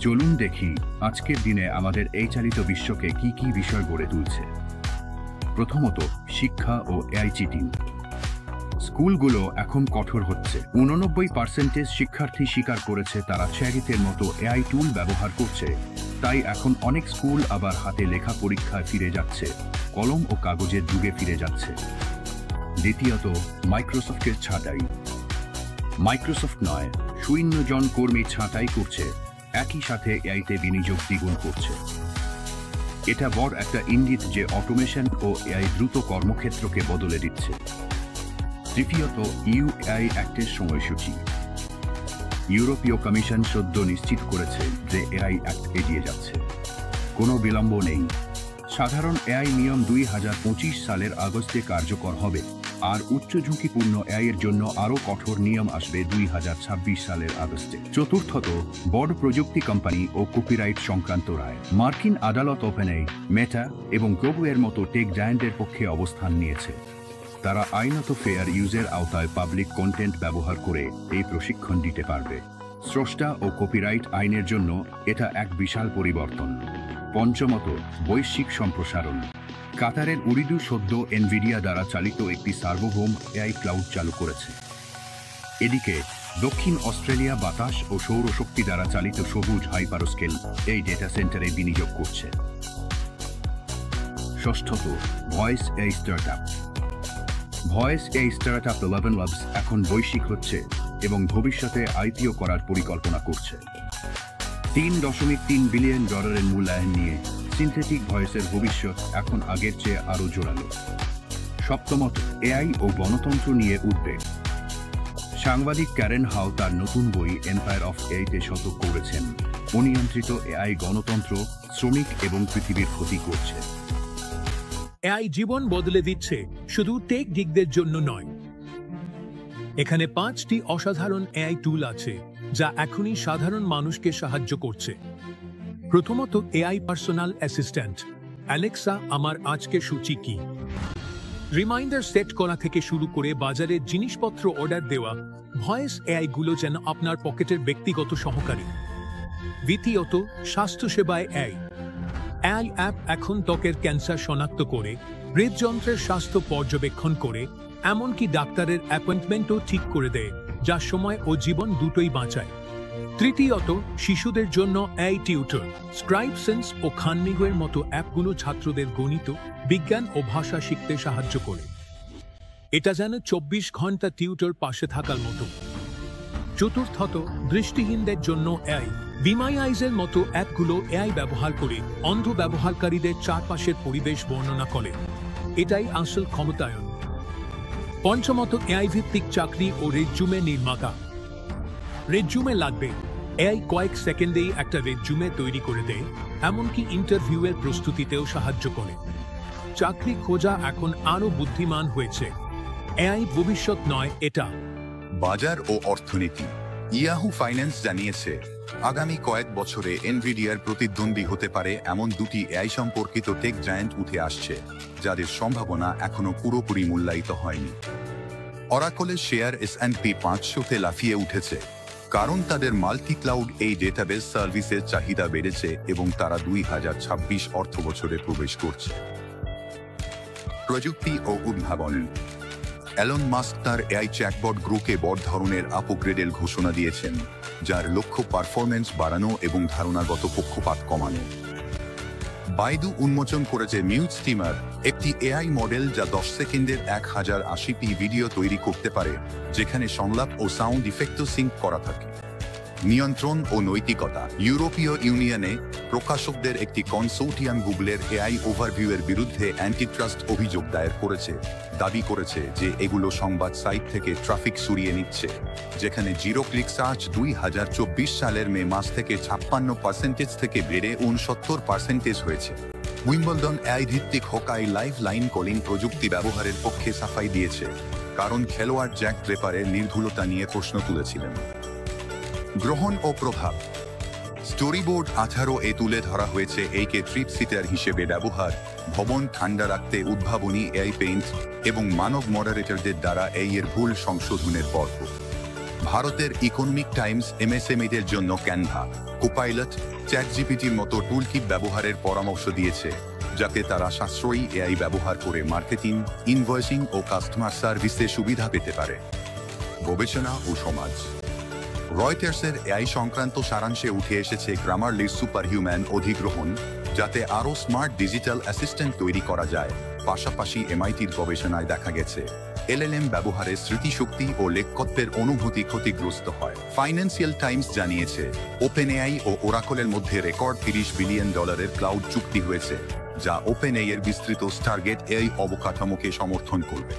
চলুন দেখি আজকের দিনে আমাদের এই চালিত বিশ্বকে কি কি বিষয় গড়ে তুলছে। প্রথমত, শিক্ষা ও এআই চিটিং। স্কুলগুলো এখন কঠোর হচ্ছে। 89% শিক্ষার্থী স্বীকার করেছে তারা চ্যারিটের মতো এআই টুল ব্যবহার করছে। তাই এখন অনেক স্কুল আবার হাতে লেখা পরীক্ষায় ফিরে যাচ্ছে, কলম ও কাগজের যুগে ফিরে যাচ্ছে। দ্বিতীয়ত, মাইক্রোসফটের ছাঁটাই। মাইক্রোসফট 50 জন কর্মী ছাঁটাই করছে, একই সাথে এআইতে বিনিয়োগ দ্বিগুণ করছে। এটা বড় একটা ইঙ্গিত যে অটোমেশন ও এআই দ্রুত কর্মক্ষেত্রকে বদলে দিচ্ছে। তৃতীয়ত, ইউ এআই অ্যাক্টের সময়সূচি। ইউরোপীয় কমিশন সদ্য নিশ্চিত করেছে যে এআই অ্যাক্ট এগিয়ে যাচ্ছে, কোনো বিলম্ব নেই। সাধারণ এআই নিয়ম 2025 সালের আগস্টে কার্যকর হবে, আর উচ্চ ঝুঁকিপূর্ণ এআইয়ের জন্য আরও কঠোর নিয়ম আসবে 2026 সালের আগস্টে। চতুর্থত, বড় প্রযুক্তি কোম্পানি ও কপিরাইট সংক্রান্ত রায়। মার্কিন আদালত ওপেনএআই, মেটা এবং গুগলের মতো টেক জায়ান্টের পক্ষে অবস্থান নিয়েছে। তারা আইনত ফেয়ার ইউজের আওতায় পাবলিক কন্টেন্ট ব্যবহার করে এই প্রশিক্ষণ দিতে পারবে। স্রষ্টা ও কপিরাইট আইনের জন্য এটা এক বিশাল পরিবর্তন। পঞ্চমত, বৈশ্বিক সম্প্রসারণ। কাতারের উরিদু সদ্য এনভিডিয়া দ্বারা চালিত একটি সার্বভৌম এআই ক্লাউড চালু করেছে। এদিকে দক্ষিণ অস্ট্রেলিয়া বাতাস ও সৌরশক্তি দ্বারা চালিত সবুজ হাইপারস্কেল এই ডেটা সেন্টারে বিনিয়োগ করছে। ষষ্ঠত, voice AI startup. Voice AI startup 11 Labs এখন বৈশ্বিক হচ্ছে এবং ভবিষ্যতে আইপিও করার পরিকল্পনা করছে। $3.3 বিলিয়ন মূল্যায়ন নিয়ে সিনথেটিক ভয়েসের ভবিষ্যৎ এখন আগের চেয়ে আরও জোরালো। সপ্তমত, এআই ও গণতন্ত্র নিয়ে উদ্বেগ। সাংবাদিক ক্যারেন হাউ তার নতুন বই এম্পায়ার অফ এআইতে সতর্ক করেছেন, অনিয়ন্ত্রিত এআই গণতন্ত্র, শ্রমিক এবং পৃথিবীর ক্ষতি করছে। এআই জীবন বদলে দিচ্ছে, শুধু টেক গিগদের জন্য নয়। এখানে 5টি অসাধারণ এআই টুল আছে যা এখনই সাধারণ মানুষকে সাহায্য করছে। প্রথমত, এআই পার্সোনাল অ্যাসিস্ট্যান্ট। অ্যালেক্সা, আমার আজকের সূচি কি? রিমাইন্ডার সেট করা থেকে শুরু করে বাজারের জিনিসপত্র অর্ডার দেওয়া, ভয়েস এআই গুলো যেন আপনার পকেটের ব্যক্তিগত সহকারী। দ্বিতীয়ত, স্বাস্থ্যসেবায় এআই। এআই অ্যাপ এখন ত্বকের ক্যান্সার শনাক্ত করে, হৃদযন্ত্রের স্বাস্থ্য পর্যবেক্ষণ করে, এমনকি ডাক্তারের অ্যাপয়েন্টমেন্টও ঠিক করে দেয়, যা সময় ও জীবন দুটোই বাঁচায়। তৃতীয়ত, শিশুদের জন্য এআই টিউটর। স্ক্রাইবসেন্স ও খানমিগুয়ের মতো অ্যাপগুলো ছাত্রদের গণিত, বিজ্ঞান ও ভাষা শিখতে সাহায্য করে। এটা যেন 24 ঘন্টা টিউটর পাশে থাকার মতো। চতুর্থত, দৃষ্টিহীনদের জন্য এআই। ভিমাইআইজের মতো অ্যাপগুলো এআই ব্যবহার করে অন্ধ ব্যবহারকারীদের চারপাশের পরিবেশ বর্ণনা করে। এটাই আসল ক্ষমতায়ন। পঞ্চমত, এআই ভিত্তিক চাকরি ও রেজ্যুমে নির্মাতা। রেজ্যুমে লাগবে, এআই কয়েক সেকেন্ডেই একটা রেজ্যুমে তৈরি করে দেয়, এমনকি ইন্টারভিউয়ের প্রস্তুতিতেও সাহায্য করে। চাকরি খোঁজা এখন আরও বুদ্ধিমান হয়েছে। এআই ভবিষ্যৎ নয়, এটা। বাজার ও অর্থনীতি। ইয়াহু ফাইন্যান্স জানিয়েছে, আগামী কয়েক বছরে এনভিডিয়ার প্রতিদ্বন্দ্বী হতে পারে এমন দুটি এআই সম্পর্কিত টেক জায়ান্ট উঠে আসছে, যাদের সম্ভাবনা এখনো পুরোপুরি মূল্যায়িত হয়নি। অরাকলের শেয়ার S&P 500-তে লাফিয়ে উঠেছে, কারণ তাদের মাল্টি ক্লাউড এই ডেটাবেস সার্ভিসের চাহিদা বেড়েছে এবং তারা 2026 অর্থবছরে প্রবেশ করছে। প্রযুক্তি ও উদ্ভাবন। এলন মাস্ক তার এআই চ্যাটবট গ্রুপে বড় ধরনের আপগ্রেডের ঘোষণা দিয়েছেন, যার লক্ষ্য পারফরম্যান্স বাড়ানো এবং ধারণাগত পক্ষপাত কমানো। বাইদু উন্মোচন করেছে মিউট স্টিমার, একটি এআই মডেল যা 10 সেকেন্ডের 1080p ভিডিও তৈরি করতে পারে, যেখানে সংলাপ ও সাউন্ড ইফেক্টও সিঙ্ক করা থাকে। নিয়ন্ত্রণ ও নৈতিকতা। ইউরোপীয় ইউনিয়নে প্রকাশকদের একটি কনসোর্টিয়াম গুগলের এআই ওভারভিউয়ের বিরুদ্ধে অ্যান্টিট্রাস্ট অভিযোগ দায়ের করেছে, দাবি করেছে যে এগুলো সংবাদ সাইট থেকে ট্রাফিক সরিয়ে নিচ্ছে, যেখানে জিরো ক্লিক সার্চ 2024 সালের মে মাস থেকে 56% থেকে বেড়ে 69% হয়েছে। উইম্বলডন এআই ভিত্তিক হকাই লাইভ লাইন কলিং প্রযুক্তি ব্যবহারের পক্ষে সাফাই দিয়েছে, কারণ খেলোয়াড় জ্যাক ড্রেপারের নির্ভুলতা নিয়ে প্রশ্ন তুলেছিলেন। গ্রহণ ও প্রভাব। স্টোরিবোর্ড 18-এ তুলে ধরা হয়েছে এইকে ট্রিপ সিটার হিসেবে ব্যবহার, ভবন ঠান্ডা রাখতে উদ্ভাবনী এআই পেইন্ট এবং মানব মডারেটরদের দ্বারা এই এর ভুল সংশোধনের পর্ব। ভারতের ইকোনমিক টাইমস এমএসএমইদের জন্য ক্যানভা, কোপাইলট, চ্যাটজিপিটির মতো টুলকিট ব্যবহারের পরামর্শ দিয়েছে, যাতে তারা সাশ্রয়ী এআই ব্যবহার করে মার্কেটিং, ইনভয়েসিং ও কাস্টমার সার্ভিসে সুবিধা পেতে পারে। গবেষণা ও সমাজ। রয়টার্সের এআই সংক্রান্ত সারাংশে উঠে এসেছে গ্রামারলি সুপারহিউম্যান অধিগ্রহণ, যাতে আরও স্মার্ট ডিজিটাল অ্যাসিস্ট্যান্ট তৈরি করা যায়। পাশাপাশি এমআইটির গবেষণায় দেখা গেছে এলএলএম ব্যবহারে স্মৃতিশক্তি ও লেখকত্বের অনুভূতি ক্ষতিগ্রস্ত হয়। ফাইন্যান্সিয়াল টাইমস জানিয়েছে ওপেনএআই ও ওরাকলের মধ্যে রেকর্ড $30 বিলিয়ন ক্লাউড চুক্তি হয়েছে, যা ওপেনএআই এর বিস্তৃত স্টারগেট এআই অবকাঠামোকে সমর্থন করবে।